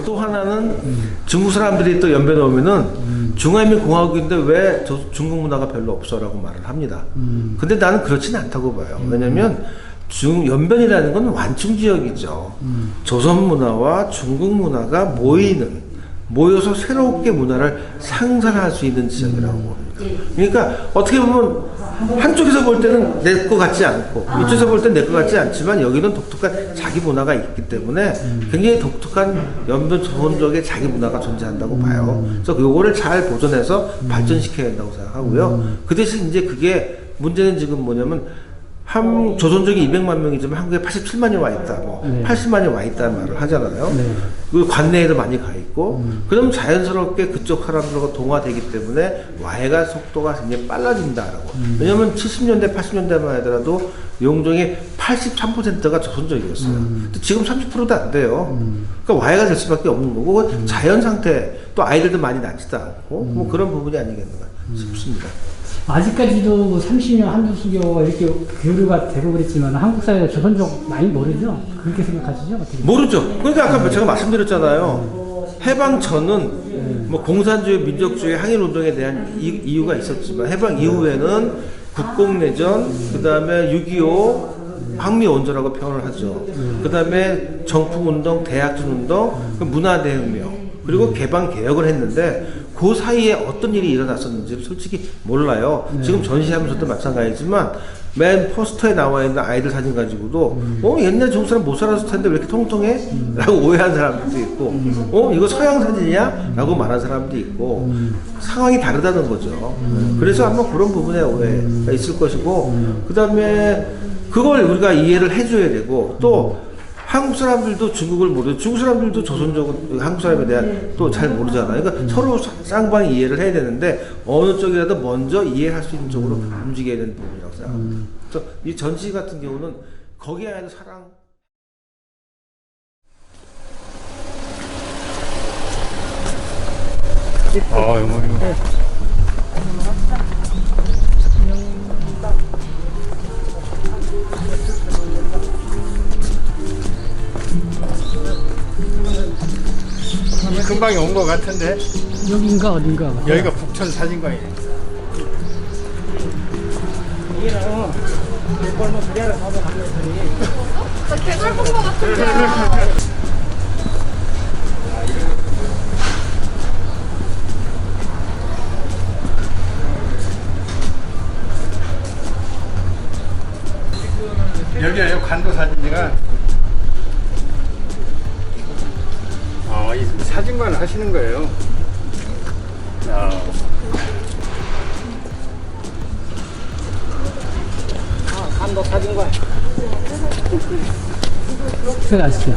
또 하나는 중국 사람들이 또 연변에 오면은 중화민공화국인데 왜 중국 문화가 별로 없어라고 말을 합니다. 근데 나는 그렇지는 않다고 봐요. 왜냐면 연변이라는 건 완충 지역이죠. 조선 문화와 중국 문화가 모여서 새롭게 문화를 상상할 수 있는 지역이라고 봅니다. 그러니까 어떻게 보면 한쪽에서 볼 때는 내 거 같지 않고 이쪽에서 볼 때는 내 거 같지 않지만 여기는 독특한 자기 문화가 있기 때문에 굉장히 독특한 연변 조선족의 자기 문화가 존재한다고 봐요. 그래서 그거를 잘 보존해서 발전시켜야 된다고 생각하고요. 그 대신 이제 그게 문제는 지금 뭐냐면 조선족이 200만 명이지만 한국에 87만이 와 있다, 뭐 80만이 와 있다는 말을 하잖아요. 그 관내에도 많이 가 있고, 그럼 자연스럽게 그쪽 사람들과 동화되기 때문에 와해가 속도가 굉장히 빨라진다라고. 왜냐면 70년대, 80년대만 하더라도 용종의 83%가 조선족이었어요. 근데 지금 30%도 안 돼요. 그러니까 와해가 될 수밖에 없는 거고, 자연 상태, 또 아이들도 많이 낳지도 않고, 뭐 그런 부분이 아니겠는가 싶습니다. 아직까지도 뭐 30년 한두 수교가 이렇게 교류가 되고 그랬지만 한국 사회에서 조선족 많이 모르죠? 그렇게 생각하시죠? 어떻게? 모르죠. 그러니까 아까 제가 말씀드렸잖아요. 해방 전은 뭐 공산주의, 민족주의, 항일운동에 대한 이유가 있었지만 해방 이후에는 국공내전, 그 다음에 6.25 항미원조라고 표현을 하죠. 그 다음에 정풍운동, 대학전운동, 문화대혁명, 그리고 개방개혁을 했는데 그 사이에 어떤 일이 일어났었는지를 솔직히 몰라요. 지금 전시하면서도 마찬가지지만 맨 포스터에 나와 있는 아이들 사진 가지고도 옛날에 중국 사람 못 살았을 텐데 왜 이렇게 통통해? 라고 오해한 사람들도 있고 이거 서양 사진이야? 라고 말한 사람도 있고 상황이 다르다는 거죠. 그래서 아마 그런 부분에 오해가 있을 것이고 그 다음에 그걸 우리가 이해를 해줘야 되고 또 한국 사람들도 중국을 모르고 중국 사람들도 조선족은 한국 사람에 대한 또 잘 모르잖아요. 그러니까 서로 쌍방이 이해를 해야 되는데 어느 쪽이라도 먼저 이해할 수 있는 쪽으로 움직여야 되는 부분이라고 생각합니다. 그래서 이 전시 같은 경우는 거기에 아는 사랑. 이거. 금방에 온 것 같은데 여긴가 어딘가? 여기가 북천 사진관이네. 여기는 골목 그대로 가서 가면 개설 본것 같은데. 여기가 요 관도 사진이가 이 사진관 하시는 거예요. 감독 사진관. 들어가시죠.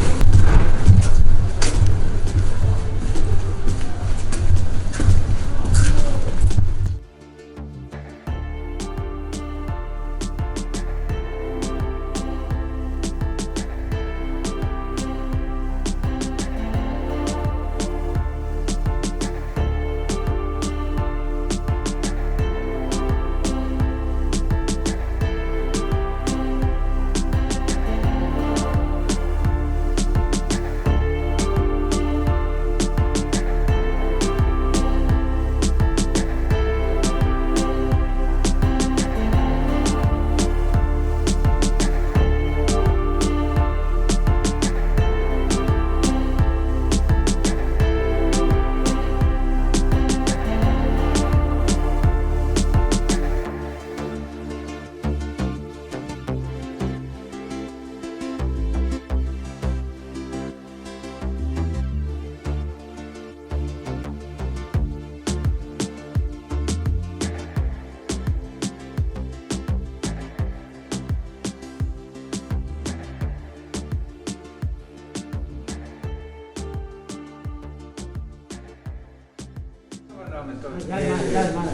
나오면 또 야, 많아.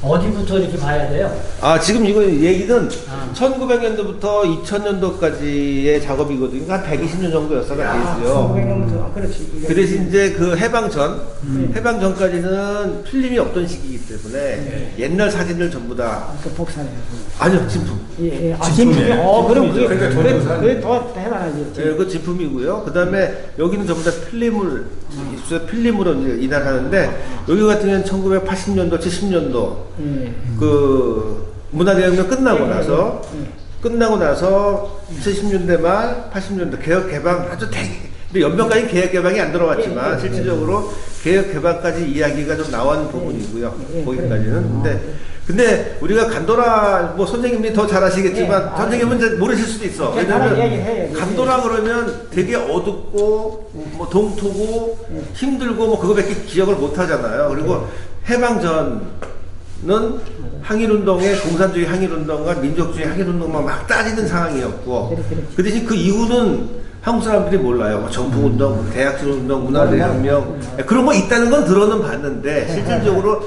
어디부터 이렇게 봐야 돼요? 아, 지금 이거 얘기는 아. 1900년도부터 2000년도까지의 작업이거든요. 한 120년 정도 역사가 돼 있어요. 1900년부터 그렇지. 그 대신 이제 그 해방 전까지는 필름이 없던 시기이기 때문에 옛날 사진을 전부 다 그 복사네요. 아니요, 진품. 예, 예. 아, 진품이요? 그럼 그게 그러니까 그게 더 해봐야지. 예, 그 진품이고요. 그 다음에 여기는 전부 다 필름을 필름으로 이제 인화하는데 여기 같은 경우는 1980년도, 70년도 예. 그 문화대혁명 끝나고 예, 나서 예. 끝나고 나서 70년대 말 80년대 개혁 개방 아주 근데 연변까지 개혁 개방이 안 들어갔지만 예, 예, 실질적으로 개혁 개방까지 이야기가 좀 나온 부분이고요. 예, 거기까지는. 근데 우리가 간도라 뭐 선생님이 더 잘 아시겠지만 예, 선생님은 이제 모르실 수도 있어. 간도라 얘기해요, 왜냐면 얘기해요. 간도라 그러면 되게 어둡고 뭐 동토고 힘들고 뭐 그거밖에 기억을 못 하잖아요. 그리고 해방 전은 항일운동의 공산주의 항일운동과 민족주의 항일운동만 막 따지는 상황이었고 그 대신 그 이후는 한국 사람들이 몰라요. 뭐 정풍운동, 대학생운동, 문화대혁명 그런 거 있다는 건 들어는 봤는데 실질적으로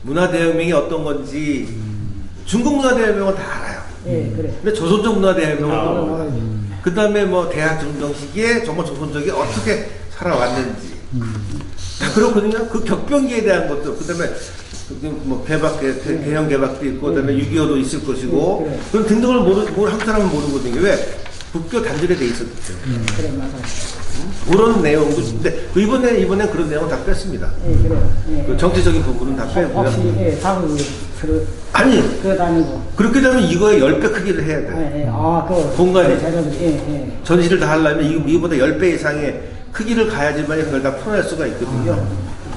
문화대혁명이 어떤 건지 중국 문화대혁명은 다 알아요. 예, 그래. 근데 조선족 문화대혁명은 몰라요. 그 다음에 뭐 대학정정 시기에 정말 조선족이 어떻게 살아왔는지 다 그렇거든요. 그 격변기에 대한 것도 그 다음에 뭐 개형 개박도 있고 그다음에 6.25도 있을 것이고 그래. 그런 등등을 한국 사람은 모르거든요. 왜? 국교 단절에 돼 있었기 때문에 그래, 맞아요. 그런 내용도 근데 이번엔 그런 내용은 다 뺐습니다. 예, 그래요. 예. 그 정치적인 부분은 다 빼고요. 혹시 예, 다음 아니 그거 다니고. 그렇게 되면 이거의 10배 크기를 해야 돼요. 예, 예. 아, 그 공간이. 자료들 예, 예. 전시를 다 하려면 이거보다 10배 이상의 크기를 가야지만 그걸 다 풀어낼 수가 있거든요.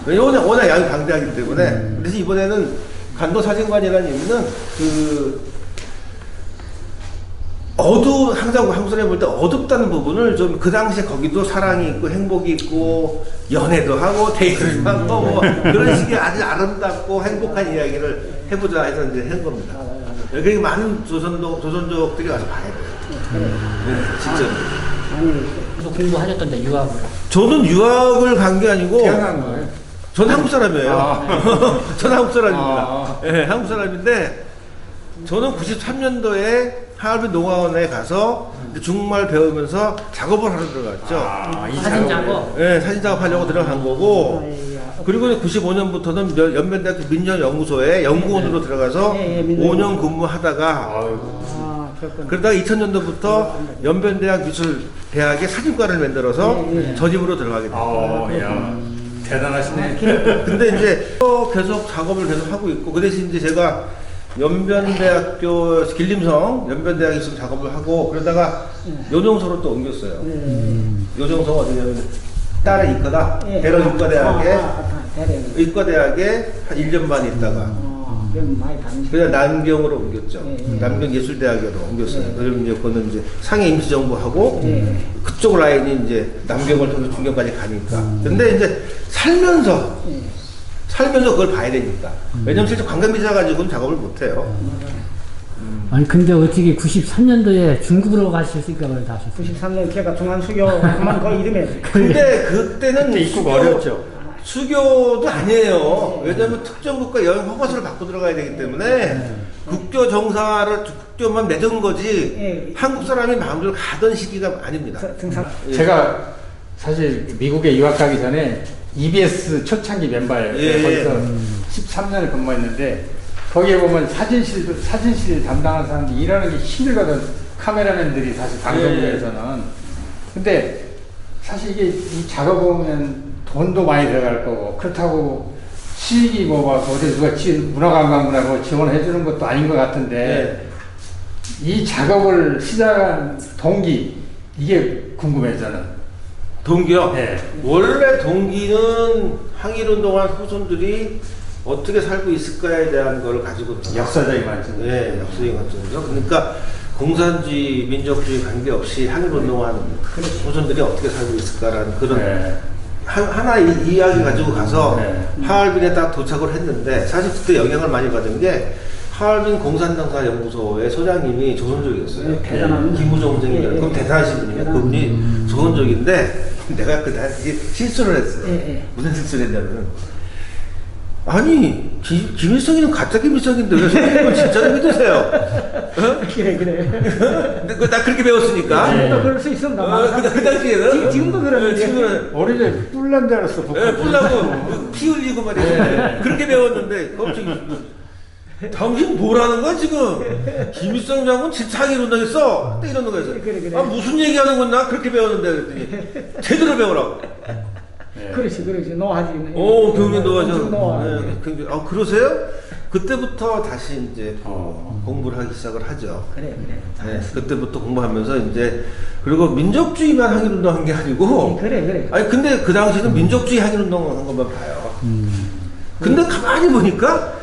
왜냐면 워낙 양이 방대하기 때문에. 그래서 이번에는 간도 사진관이라는 의미는 항상 한국 사람이 볼 때 어둡다는 부분을 좀 그 당시에 거기도 사랑이 있고 행복이 있고 연애도 하고 데이트도 하고 뭐 그런 식의 아주 아름답고 행복한 이야기를 해보자 해서 이제 한 겁니다. 여기 많은 조선족들이 와서 봐야 돼요. 네, 직접. 아니, 또 공부하셨던데 유학을. 저는 유학을 간 게 아니고 태어난 거예요? 전 한국 사람이에요. 전 한국 사람입니다. 아. 예, 한국 사람인데 저는 93년도에 하얼빈 농화원에 가서 중국말 배우면서 작업을 하러 들어갔죠. 사진 작업. 예, 사진 작업하려고 들어간 거고 그리고 95년부터는 연변대학교 민정연구소에 연구원으로 들어가서 예, 예, 민정연구소. 5년 근무하다가 아, 그렇군. 그러다가 2000년도부터 연변대학 미술대학에 사진과를 만들어서 예, 예. 전임으로 들어가게 됐어요. 야, 대단하시네. 근데 이제 계속 작업을 계속 하고 있고 그 대신 이제 제가 연변대학교 길림성 연변대학에서 작업을 하고 그러다가 요정소로 또 옮겼어요. 요정소가 어디냐면 딸의 이과다. 대런 이과대학에 이과대학에 한 1년 반 있다가 그럼 많이 다니시고. 그냥 남경으로 옮겼죠. 예, 예. 남경예술대학으로 옮겼어요. 그러면 이제 그거는 이제 상해 임시정부하고 예. 그쪽 라인이 이제 남경을 통해서 중경까지 가니까. 근데 이제 살면서 그걸 봐야 되니까. 왜냐면 실제 관광비자 가지고는 작업을 못 해요. 아니 근데 어떻게 93년도에 중국으로 가실 생각을 다 하셨어요? 93년 걔가 중앙수교 그만 거 이름에 근데 그때는 입국 어렵죠. 수교도 아니에요. 왜냐하면 특정국가 여행 허가서를 받고 들어가야 되기 때문에 국교 정사를 국교만 맺은 거지 예. 한국 사람이 마음대로 가던 시기가 아닙니다. 등산 예. 제가 사실 미국에 유학 가기 전에 EBS 초창기 멤버예요. 예. 거기서 13년을 근무했는데 거기에 보면 사진실 담당하는 사람들이 일하는 게 힘들거든. 카메라맨들이 사실 방송국에서는. 근데 사실 이게 이 작업 보면 돈도 많이 들어갈 거고 그렇다고 수익이 뭐 어디 누가 문화관광부라고 지원해 주는 것도 아닌 것 같은데 이 작업을 시작한 동기 이게 궁금해요 저는. 동기요? 네. 원래 동기는 항일운동한 후손들이 어떻게 살고 있을까에 대한 걸 가지고 역사적인 관점. 네, 역사적인 관점이죠. 그러니까 공산주의, 민족주의 관계없이 항일운동하는 후손들이 어떻게 살고 있을까라는 그런 네. 하나의 이야기 가지고 가서 네. 하얼빈에 딱 도착을 했는데 사실 그때 영향을 많이 받은 게 하얼빈 공산당사 연구소의 소장님이 조선족이었어요. 네, 대단한 김우정 선생님이. 예, 예. 그럼 대단하신 분이에요. 대단한 그분이 조선족인데 내가 그때 실수를 했어요. 예, 예. 무슨 실수를 했냐면 아니 김일성이는 가짜 김일성인데 왜 선생님은 진짜로 믿으세요? 어? 그래. 근데 나 그렇게 배웠으니까. 지금도 그럴 수 있습니다. 그 당시에는 지금도 그러는데. 지금은 어린애 뿔난 줄 알았어. 뿔나고 피 흘리고 말이야. 그렇게 배웠는데 갑자기 당신 뭐라는 거야 지금? 김일성 장군 진짜 항일운동했어. 딱 이러는 거였어. 그래. 아 무슨 얘기하는 건나 그렇게 배웠는데 그랬더니 제대로 배우라고. 그렇지. 노하지. 오 교훈이 넣어줘. 엄청 노하. 아 그러세요? 그때부터 다시 이제 공부를 하기 시작을 하죠. 그래. 네, 그때부터 공부하면서 이제 그리고 민족주의만 항일운동 한 게 아니고. 그래. 아니 근데 그 당시에는 민족주의 항일운동 한 것만 봐요. 근데 가만히 보니까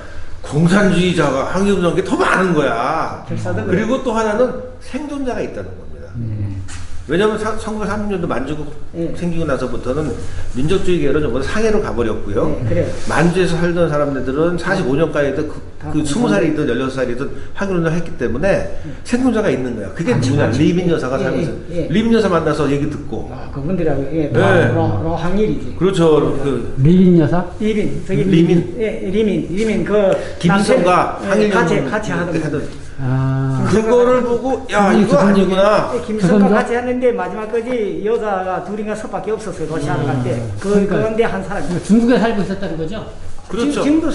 공산주의자가 항일운동 한 게 더 많은 거야. 결사도 그래. 그리고 또 하나는 생존자가 있다는 겁니다. 왜냐하면 1930년도 만주국 예. 생기고 나서부터는 민족주의계로 전부 상해로 가버렸고요. 예, 그래. 만주에서 살던 사람들은 45년까지도 다 그 20살이든 16살이든 항일운동을 했기 때문에 생존자가 있는 거야. 그게 누구냐? 리빈 여사가 예, 살면서 예. 리빈 여사 만나서 얘기 듣고. 아, 그분들하고 네. 로항일이지. 그렇죠. 그 리빈 여사? 리민, 저기 리민. 리민 그 김일성과 남편, 항일운동 같이 하던 아, 그거를 보고 야 이거 아니구나. 김일성과 조선족? 같이 했는데 마지막까지 여자가 둘인가 섯밖에 없었어요. 러시아를 갈 때. 그러니까. 그런데 한 사람. 중국에 살고 있었다는 거죠? 그렇죠. 지금도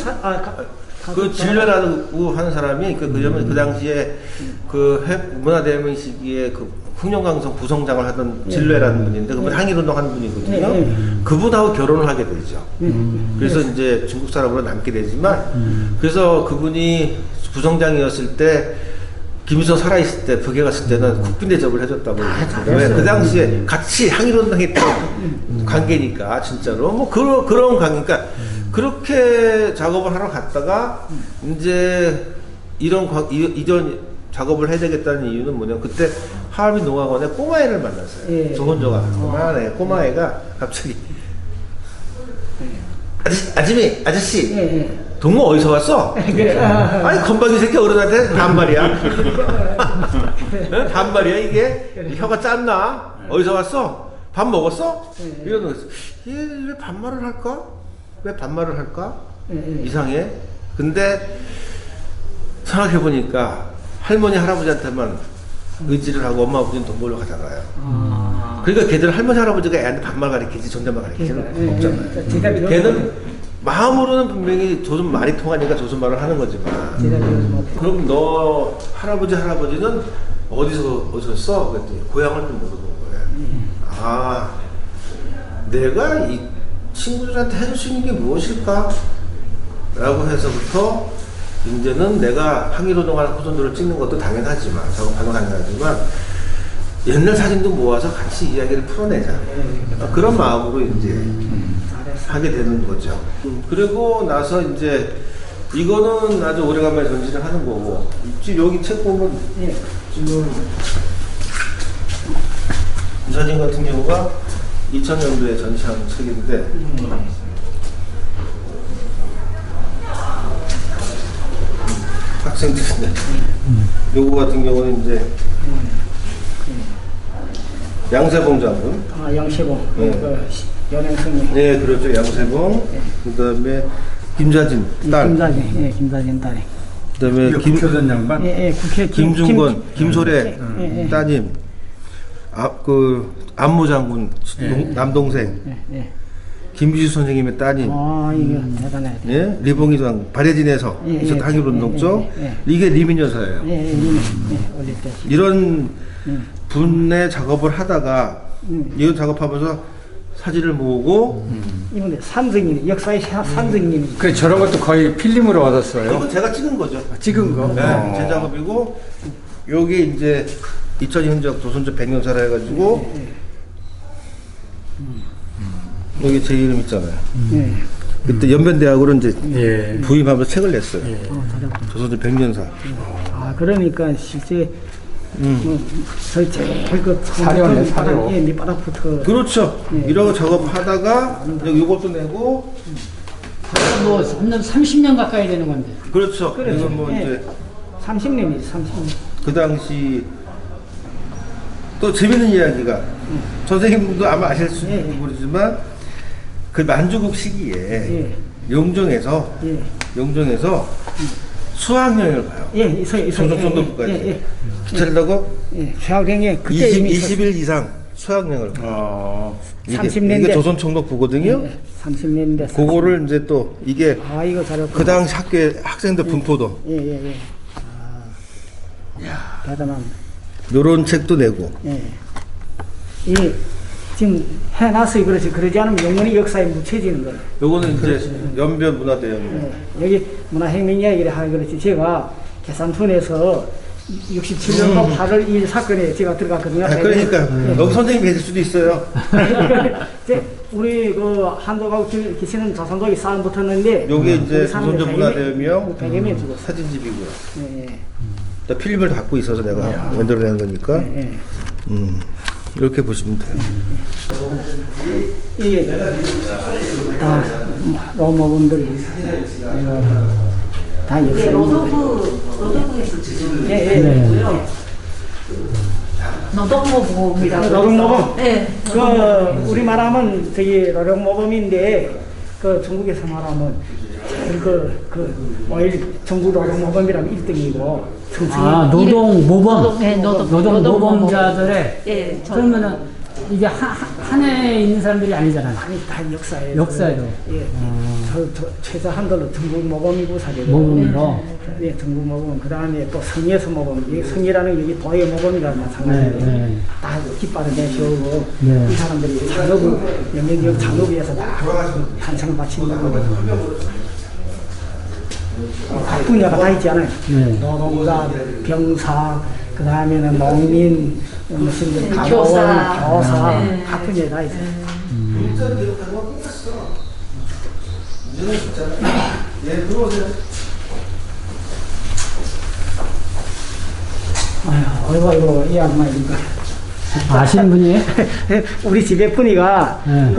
그 진례라고 하는 사람이 그 당시에 그 문화대혁명 시기에 그 흥룡강성 부성장을 하던 진례라는 분인데 그분 항일운동 하는 분이거든요. 그분하고 결혼을 하게 되죠. 그래서 이제 중국 사람으로 남게 되지만 그래서 그분이 부성장이었을 때 김일성 살아있을 때 북에 갔을 때는 국빈 대접을 해줬다고 왜 그 당시에 같이 항일운동했던 관계니까 진짜로 뭐 그런 관계니까 그렇게 작업을 하러 갔다가 이제 이런 작업을 해야 되겠다는 이유는 뭐냐면 그때 하얼빈 농학원에 꼬마애를 만났어요. 예. 조선조가 꼬마애가 갑자기 아저씨 예. 동무 어디서 왔어? 그래. 아니 건방진 새끼 어른한테 반말이야. 응? 반말이야 이게? 혀가 짰나? 어디서 왔어? 밥 먹었어? 이러는 거였어. 얘 왜 반말을 할까? 왜 반말을 할까? 이상해. 근데 생각해보니까 할머니 할아버지한테만 의지를 하고 엄마 아버지는 돈 벌러 가잖아요. 그러니까 걔들은 할머니 할아버지가 애한테 반말 가르치지 존댓말 가르치지는 없잖아요. 걔는 마음으로는 분명히 조선 말이 통하니까 조선 말을 하는 거지만 그럼 너 할아버지는 어디서 오셨어? 그랬더니 고향을 좀 물어본 거예요. 아 내가 이 친구들한테 해줄 수 있는 게 무엇일까? 라고 해서부터 이제는 내가 항일운동하는 후손들을 찍는 것도 당연하지만 작업하는 건 당연하지만 옛날 사진도 모아서 같이 이야기를 풀어내자. 그런 마음으로 이제 하게 되는 거죠. 그리고 나서 이제 이거는 아주 오래간만에 전시를 하는 거고 지금 여기 책 보면 지금 이 사진 같은 경우가 2000년도에 전시한 책인데 학생들인데 요거 같은 경우는 이제 양세봉 장군. 양세봉. 네. 그 연행승리. 네, 그렇죠. 양세봉. 그다음에 김자진 딸. 김자진 딸이. 그다음에 국회의원 양반. 국회 김중건, 김소래 예. 따님. 그 안모 장군 남동생. 김비수 선생님의 따님. 이거 대단해. 예? 리봉이 장 발해진에서 있었던 항일운동죠. 이게 리민 여사예요. 어릴 때. 이런 분의 작업을 하다가 이런 작업하면서 사진을 모으고 이분들 산증인, 역사의 산증인. 그래 저런 것도 거의 필름으로 얻었어요. 그건 제가 찍은 거죠. 찍은 거. 네, 제 작업이고 여기 이제 2000년적 조선조 100년사라 해가지고 여기 제 이름 있잖아요. 그때 연변대학으로 이제 예. 부임하면서 책을 냈어요. 조선조 100년사. 그러니까 실제 저희 제일그 사료네, 사료. 밑바닥부터. 그렇죠. 이러고 작업하다가 이것도 내고 뭐 30년 가까이 되는 건데. 그렇죠. 그렇죠. 이건 뭐 예. 이제 30년이지 30년. 그 당시 또 재밌는 이야기가 선생님도 아마 아실 수 예. 모르지만 그 만주국 시기에 용종에서 예. 수학여행을 가요. 예, 있어요. 조선총독부까지. 예. 그러려고 예. 수학여행에 그때 20일 이상 수학여행을 가요. 이게 30년대. 조선총독부거든요. 예, 30년대. 그거를 이제 또 이게 아, 이거 잘했고. 그 당시 학교의 학생들 분포도 예. 대단한. 요런 책도 내고. 예. 이 지금 해놨어요. 그러지 않으면 영원히 역사에 묻혀지는 거예요. 요거는 이제 연변 문화대연변. 예. 여기 문화혁명 이야기를 하는 그렇지. 제가 계산촌에서 67년도 8월 2일 사건에 제가 들어갔거든요. 그러니까 여기 선생님이 계실 수도 있어요. 이제 우리 그 한도가 계시는 조선족이 싸움 붙었는데 요게 이제 우리 사람들 조선족 문화대연명 100여 죽었어. 사진집이고요. 예. 또 필름을 갖고 있어서 내가 만들어낸 거니까 예. 이렇게 보시면 돼요. 이게 다 로마분들이 다 역사. 예. 노동모범이라고. 노동모범. 네. 그 우리 말하면 저기 노동모범인데 그 중국에서 말하면 그 오일 전국 노동모범이라면 1등이고 아, 노동모범. 네, 노동모범자들의. 예. 그러면은 이게 한 해에 있는 사람들이 아니잖아요. 아니 다 역사에. 역사에도. 예. 저 최소한들로 전국 모범이고 사례고. 모범으로. 예, 전국 모범. 그 다음에 또 성에서 모범. 이 성이라는 여기 도의 모범이라는 마찬가지예요. 네. 다 깃발을 내세우고 네. 이 사람들이 잔업을 영역적 잔업에 위해서 다 한생을 바친다. 각 분야가 다 있지 않아요. 네. 노동자, 병사, 그 다음에는 농민, 무슨 교사. 교사, 네. 각 분야에 다 있어요. 아이고, 이 양반 이거. 아시는 분이에요? 우리 집에 분이가 네.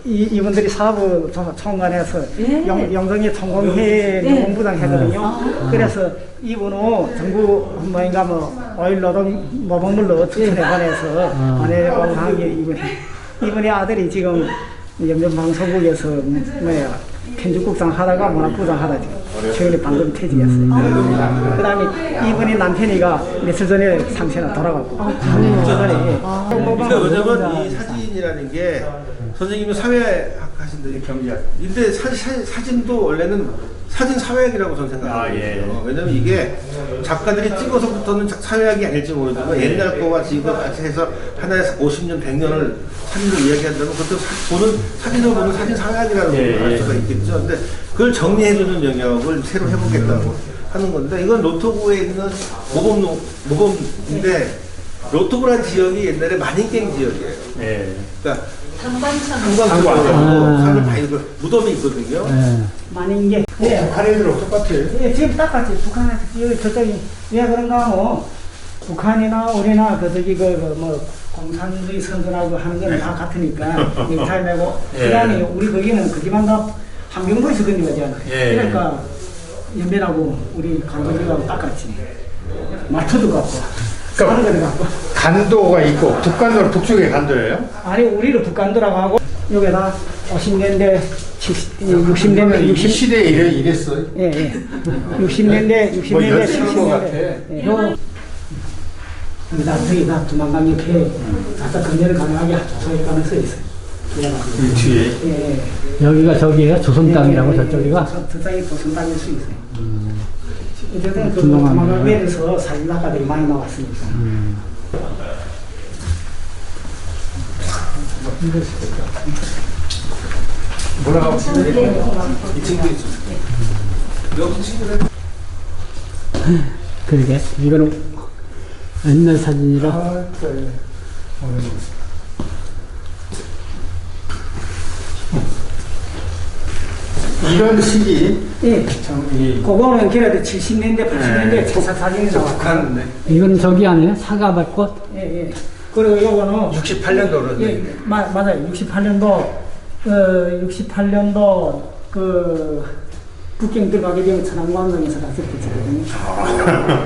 이분들이 사부 총괄해서 예. 영동에 총공회 예. 노동부장 하거든요. 그래서 이분은 전국 뭐인가 뭐 오일 노동 모범물로 추천해 보내서 보내고 이분의 아들이 지금 연변 방송국에서 뭐야 편집국장 하다가 문화부장 하다 최근에 방금 퇴직했어요. 그다음에 이분의 남편이가 며칠 전에 상세나 돌아갔고. 전에. 근데 왜냐면 이 사진이라는 게 선생님은 사회학 하신다니 경제학. 근데 사진도 원래는 사진 사회학이라고 저는 생각하거든요. 왜냐면 이게 작가들이 찍어서부터는 사회학이 아닐지 모르지만 옛날 거와 지금 같이 해서 하나에 50년, 100년을 사진으로 이야기한다면 그것도 사진을 보는 사진 사회학이라고 할 수가 있겠죠. 근데 그걸 정리해주는 영역을 새로 해보겠다고 하는 건데 이건 로토구에 있는 모범인데 로토구라는 지역이 옛날에 만인갱 지역이에요. 그러니까 한광 산을 많이 무덤이 있거든요. 만인 게. 북한애들하고 똑같아요. 예, 지금 똑같이 북한에서 여기 저쪽이 왜 그런가 하면 북한이나 우리나 저기 뭐 공산주의 선전하고 하는 건 다 같으니까 넥타이 매고 그다음에 우리 거기는 그지만 다 함경도에서 건너가잖아. 그러니까 연변하고 우리 강도지하고 똑같이 말투도 같고 하는 거도 같고. 간도가 있고 북간도는 북쪽의 간도예요? 아니 우리를 북간도라고 하고 여기다 50년대 60년대 60 시대에 이랬어요. 예. 60년대 뭐 열심히 한것 70년대 같아. 나 두만강 옆에 아까 근대를 가능하게 조사했다는 써 있어요. 이 뒤에. 예. 여기가 저기가 조선 땅이라고 저쪽이가? 저쪽이 조선 땅일 수 있어요. 어쨌든 그 두만강 위에서 사진 작가들이 많이 나왔으니까. 뭐라고 하면 이 친구 있죠. 여기 친구들 그러게. 이거는 옛날 사진이라. 이런 시기 예. 그거는 그래도 70년대, 80년대 제사 사진이 나왔고. 이거는 저기 아니에요? 사과밭꽃? 예. 그리고 요거는 68년도로 예, 맞아요. 68년도 그 북경 들어가게 되면 천안관광에서 같이 붙이거든요.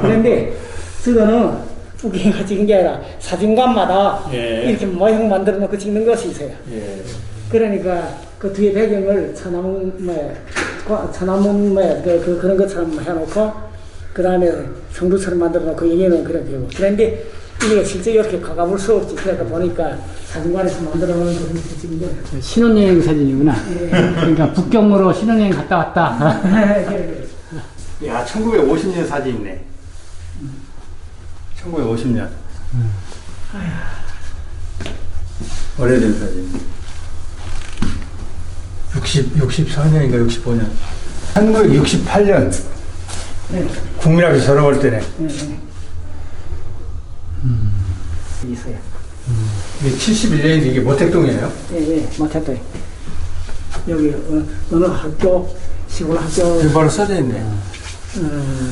그런데 저거는 북경가 찍은 게 아니라 사진관마다 이렇게 모형 만들어 놓고 찍는 것이 있어요. 그러니까 그 뒤에 배경을 천나무 그런 것처럼 해놓고 그 다음에 성두처럼 만들어 놓고 여기는 그렇게 되고 그런데 이게 실제 이렇게 가볼 수 없지. 그러니까 보니까 사진관에서 만들어 놓은 그런 사진인데 신혼여행 사진이구나. 그러니까 북경으로 신혼여행 갔다 왔다. 야, 1950년 사진 있네. 1950년. 오래된 사진. 64년인가 65년. 1968년. 국민학교 졸업할 때네. 있어요. 이게 71년인데 이게 모택동이에요? 예, 모택동. 여기 어느 학교, 시골 학교. 여기 바로 써져 있네.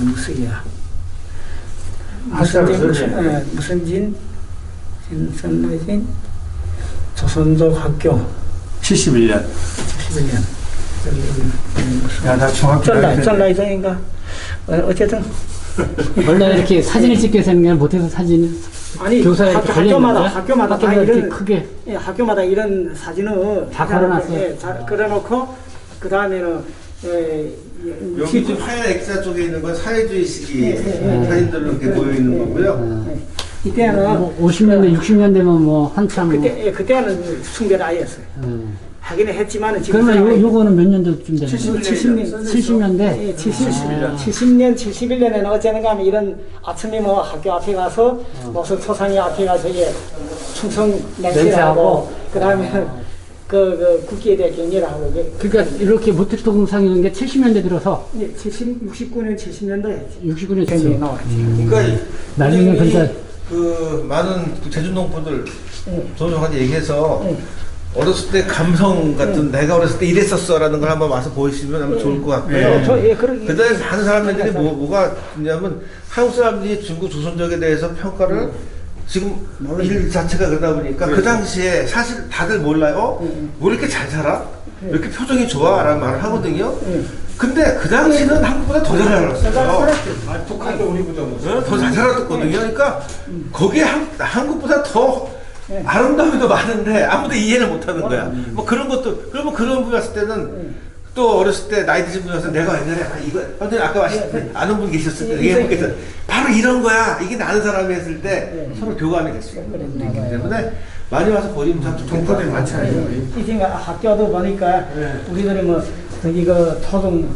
무슨이야? 무슨 선라진 조선족 학교 71년. 11년. 야, 나 중학교 다닐 때. 전라이선인가? 어쨌든 원래 이렇게 사진을 찍게 생긴 못해서 사진 아니 교사에 학교마다 다 이렇게 이런 크게 예, 학교마다 이런 사진을 다 걸어놨어요. 예, 그려놓고 그 다음에는 여기 지금 하얀 X자 쪽에 있는 건 사회주의 시기 예. 사진들로 이렇게 모여 있는 거고요. 이때는 뭐 50년대 60년대면 뭐 한참 그때는 숭배를 아예 했어요. 하기는 했지만은 지금 그러면 요거는 몇 년도쯤 되는 거예요? 70년대. 예, 70년, 71년에는 어쩌는가 하면 이런 아침에 뭐 학교 앞에 가서 무슨 초상이 앞에 가서 예, 충성 맹세하고 그 다음에 그 국기에 대해 경례를 하고 그러니까 이렇게 모택동상 이런 게 70년대 들어서 69년, 70년도에 69년 경례 됐어요. 나왔지. 그러니까 나중에 그러니까 그 많은 제주농부들 조정한테 얘기해서 어렸을 때 감성 같은 내가 어렸을 때 이랬었어라는 걸 한번 와서 보시면 아마 좋을 것 같고요. 그다음에 많은 사람들이 뭐가 있냐면 한국 사람들이 중국 조선족에 대해서 평가를 지금 일 자체가 그러다 보니까 그 당시에 사실 다들 몰라요. 뭐 이렇게 잘 살아? 왜 이렇게 표정이 좋아? 라는 말을 하거든요. 근데 그 당시는 한국보다 더 잘 살았어요. 북한도 우리보다 더 잘 살았거든요. 그러니까 거기에 한국보다 더 아름다움이 더 많은데 아무도 이해를 못 하는 거야. 뭐 그런 것도, 그러면 그런 분 왔을 때는 또 어렸을 때 나이 드신 분 와서 내가 옛날에 이거, 선생님 아까 아는 분 계셨을 때 얘기해보겠어. 바로 이런 거야. 이게 나는 사람이 했을 때 서로 교감이 될 수 있기 때문에 많이 와서 보시면 참 동포들이 많잖아요. 이 지금 학교도 보니까 우리들이 뭐 저기 그 초등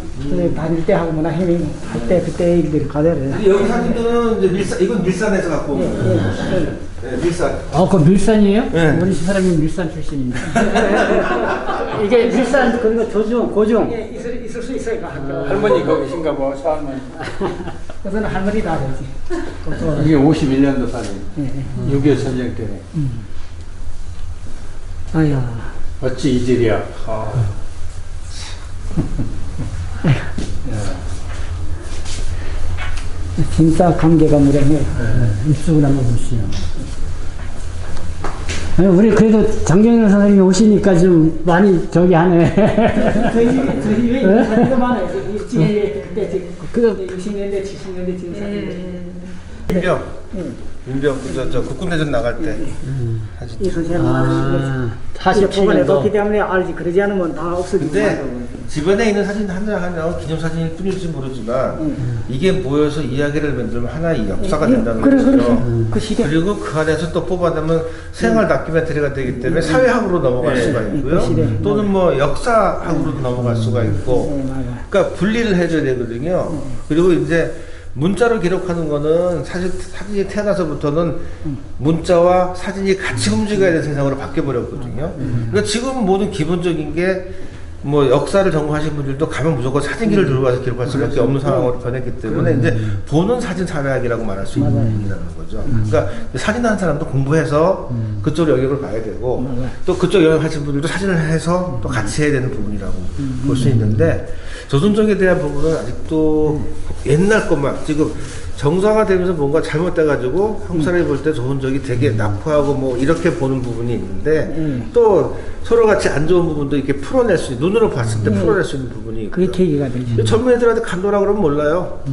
다닐 때 하고 뭐나 해밍 할 때 그때 일들이 가대를. 여기 사진들은 이제 이건 밀산에서 갖고 온 거예요. 네, 밀산. 그 밀산이에요? 네. 우리 집사람이 밀산 출신입니다. 이게 밀산 그런 거 고중. 예, 있을 수 있어요. 그 학교. 할머니 거기신가 봐, 서할머니. 그것은 할머니 다 되지. 이게 51년도 사진. 6.25 전쟁 때네. 아야. 어찌 이질이야. 진짜 관계가 무량해. 이쪽으로 한번 보시죠. 아니, 우리 그래도 장경일 선생님이 오시니까 좀 많이 저기 하네. 저희 왜 이런 사진도 많아요. 그때 60년대, 70년대 지금 사진. 윤병, 저 국군대전 나갈 때. 이 선생님 사실 보관해 뒀기 때문에 알지. 그러지 않으면 다 없어지고. 근데 집안에 있는 사진 한 장 한 장은 기념사진일 뿐일지 모르지만 이게 모여서 이야기를 만들면 하나의 역사가 된다는 거죠. 그 시대. 그리고 그 안에서 또 뽑아내면 생활 다큐멘터리가 되기 때문에 사회학으로 넘어갈 수가 있고요. 시대. 또는 뭐 역사학으로도 넘어갈 수가 있고. 맞아요. 그러니까 분리를 해줘야 되거든요. 그리고 이제 문자로 기록하는 거는 사실 사진이 태어나서부터는 문자와 사진이 같이 움직여야 되는 세상으로 바뀌어버렸거든요. 그러니까 지금 모든 기본적인 게 뭐 역사를 전공하신 분들도 가면 무조건 사진기를 들고 와서 기록할 수밖에 없는 상황으로 변했기 때문에 이제 보는 사진 사회학이라고 말할 수 있는 얘기라는 거죠. 그러니까 사진하는 사람도 공부해서 그쪽 영역을 봐야 되고 또 그쪽 영역 하신 분들도 사진을 해서 또 같이 해야 되는 부분이라고 볼 수 있는데 조선족에 대한 부분은 아직도 옛날 것만 지금 정상화되면서 뭔가 잘못돼가지고 한국 사람이 볼 때 조선족이 되게 낙후하고 뭐 이렇게 보는 부분이 있는데 또 서로 같이 안 좋은 부분도 이렇게 풀어낼 수 있는, 눈으로 봤을 때 풀어낼 수 있는 부분이 그게 있고요. 계기가 되죠. 젊은 애들한테 간도라 그러면 몰라요.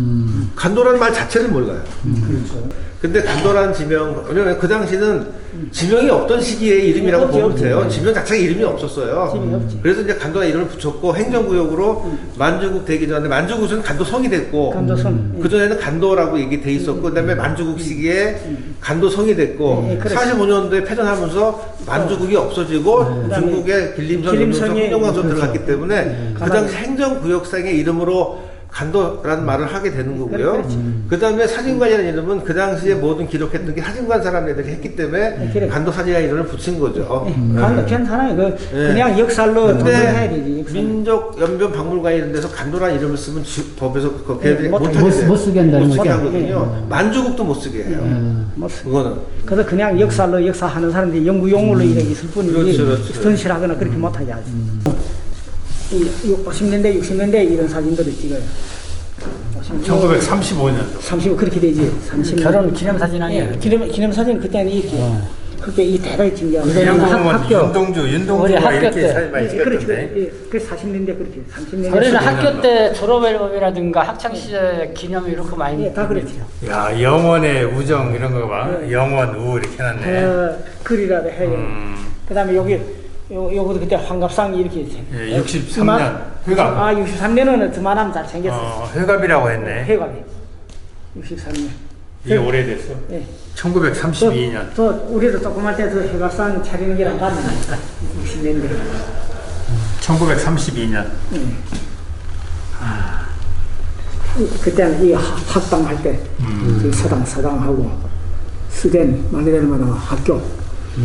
간도라는 말 자체를 몰라요. 그렇죠. 근데 간도라는 지명, 왜냐면 그 당시는 지명이 없던 시기에 이름이라고 없지, 보면 없지. 돼요. 지명 자체가 이름이 없었어요. 지명이 없지. 그래서 이제 간도라 이름을 붙였고 행정구역으로 만주국 되기 전에 만주국은 간도성이 됐고 간도성. 그 전에는 간도라고 얘기돼 있었고 그다음에 만주국 시기에 간도성이 됐고 예, 그렇죠. 45년도에 패전하면서 만주국이 없어지고 중국의 길림성, 길림성이 홍영광성 그렇죠. 들어갔기 때문에 그 당시 행정구역상의 이름으로 간도라는 말을 하게 되는 거고요. 그 다음에 사진관이라는 이름은 그 당시에 모든 기록했던 게 사진관 사람들이 했기 때문에 그래. 간도 사진이라는 이름을 붙인 거죠. 간도 괜찮아요. 그냥 역살로 근데 정리해야 되지. 역살. 민족 연변 박물관 이런 데서 간도라는 이름을 쓰면 법에서 그 걔들이 못 못 하게 하게 돼요. 못 쓰게 한다는 못 쓰게 거죠? 하거든요. 만주국도 못 쓰게 해요. 그거는. 그래서 그냥 역살로 역사하는 사람들이 연구 용어로 이렇게 있을 뿐이지 그렇죠, 그렇죠. 전실하거나 그렇게 못하게 하지. 이 50년대, 60년대 이런 사진들을 찍어요. 1935년도. 30 그렇게 되지. 30년. 결혼 기념사진 아니에요? 예, 기념사진 그때는 이렇게 그때 이 대를 찍냐. 그냥 보면 윤동주가 우리 학교 이렇게 때. 사진 많이 그렇죠. 찍었던데. 예, 그 40년대 그렇게 30년대. 저희는 학교 때 졸업 앨범이라든가 학창 시절 기념 이렇게 많이 예, 다 그렇죠. 야, 영원의 우정 이런 거 봐. 영원 우 이렇게 해놨네. 글이라도 해요. 그다음에 요것도 그때 환갑상 이렇게 예, 63년 회갑. 아 63년은 저만하면 잘 생겼어. 회갑이라고 했네. 회갑이 63년. 이게 오래됐어. 예. 1932년. 저 우리도 조그만 때도 회갑상 차리는 게랑 봤는데 60년대. 1932년. 그때는 이 학당 할 때, 그 서당하고 수된 만들마다 학교.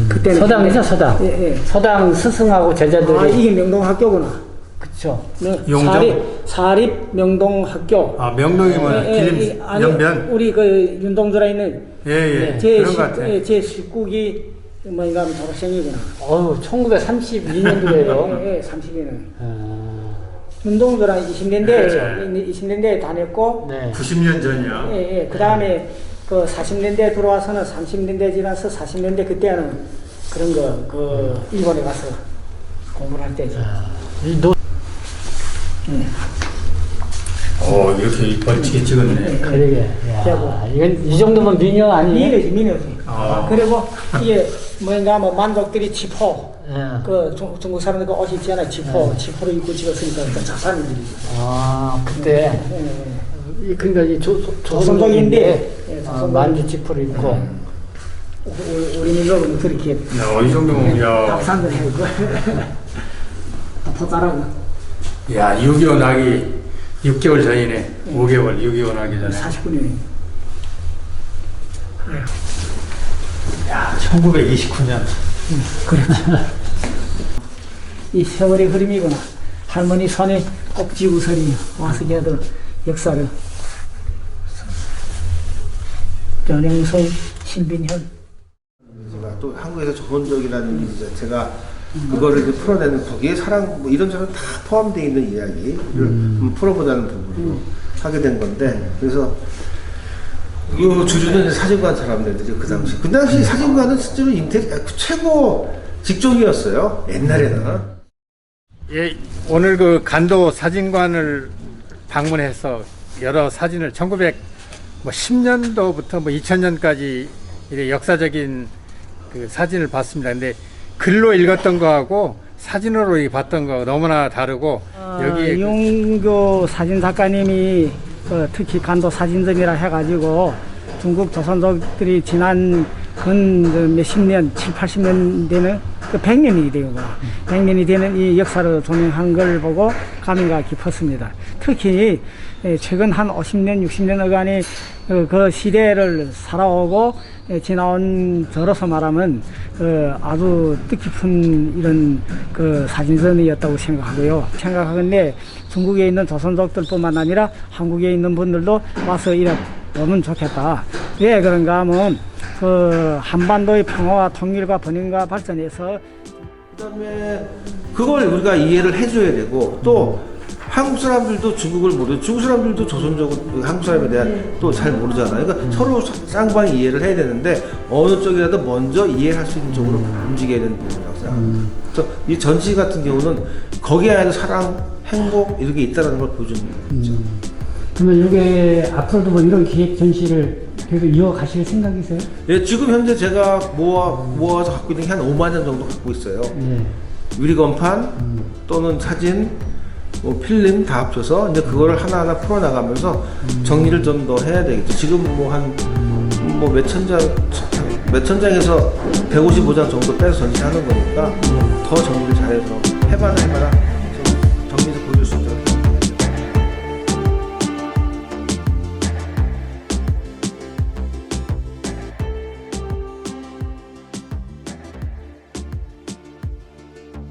그때는 서당이죠, 서당. 예, 예. 서당 스승하고 제자들이. 아 이게 명동학교구나. 그쵸. 네. 용정? 사립 명동학교. 아, 명동이면 길림 아니, 연변. 우리 그 윤동주라 있는 예. 제 그런 것 같아. 제 19기 뭐인가 하면 졸업생이구나. 어우, 1932년도에요. 예, 30년은. 윤동주랑 20년대에 다녔고, 네. 90년 전이야. 예. 그 다음에 그 40년대 들어와서는 30년대 지나서 40년대 그때는 그런 거, 일본에 가서 공부를 할 때죠. 이렇게 멋지게 찍었네. 그러게. 야, 이건 이 정도면 미녀 아니에요? 미녀지. 그리고 이게 뭔가 뭐 만족들이 지포, 예. 그 중국 사람들 그 옷 있잖아요. 지포를 입고 찍었으니까 자산들이지. 아, 그때. 그러니까 이 조선족인데, 만주 지프를 입고. 우리 민족은 그렇게 이 정도면, 야. 박산들 해고 포자라고. 야, 6.25 나기 6개월 전이네. 5개월, 6.25 나기 전에. 49년에. 야, 1929년. 이 세월의 흐름이구나. 할머니 손에 꼭지 우설이 와서 걔들 역사를. 전행성 신빈현. 제가 또 한국에서 조선족이라는 이 자체가 그거를 이제 풀어내는 거기에 사랑 뭐 이런저런 다 포함되어 있는 이야기를 풀어보자는 부분으로 하게 된 건데 그래서 그 주류는 사진관 사람들이 그 당시 사진관은 실제로 최고 직종이었어요 옛날에는. 예, 오늘 그 간도 사진관을 방문해서 여러 사진을 1910년도부터 2000년까지 역사적인 그 사진을 봤습니다. 근데 글로 읽었던 거하고 사진으로 봤던 거 너무나 다르고 여기 이용교 사진 작가님이 특히 간도 사진전이라 해가지고 중국 조선족들이 지난 근 몇십 년, 7, 80년 되는 100년이 되고 100년이 되는 이 역사를 조명한 걸 보고 감회가 깊었습니다. 특히 최근 한 50년, 60년여간의 그 시대를 살아오고 지나온 저로서 말하면 아주 뜻깊은 이런 그 사진전이었다고 생각하고요. 생각하건대 중국에 있는 조선족들뿐만 아니라 한국에 있는 분들도 와서 이래 보면 좋겠다. 왜 그런가 하면 그 한반도의 평화와 통일과 번영과 발전에서 그다음에 그걸 우리가 이해를 해줘야 되고 또 한국 사람들도 중국을 모르고 중국 사람들도 조선족을 한국 사람에 대한 또 잘 모르잖아요. 그러니까 서로 쌍방이 이해를 해야 되는데 어느 쪽이라도 먼저 이해할 수 있는 쪽으로 움직여야 되는 부분이라고 생각합니다. 그래서 이 전시 같은 경우는 거기에 안에도 사랑, 행복 이런 게 있다는 걸 보여주는 거죠. 그러면 이게 앞으로도 뭐 이런 기획 전시를 계속 이어가실 생각이세요? 예, 지금 현재 제가 모아서 갖고 있는 게 한 5만 장 정도 갖고 있어요. 예. 유리건판 또는 사진, 뭐 필름 다 합쳐서 이제 그거를 하나하나 풀어나가면서 정리를 좀 더 해야 되겠죠. 지금 뭐 한 뭐 몇천 장에서 155장 정도 빼서 전시하는 거니까 더 정리를 잘해서 해봐라 좀 정리해서 보여줄 수 있도록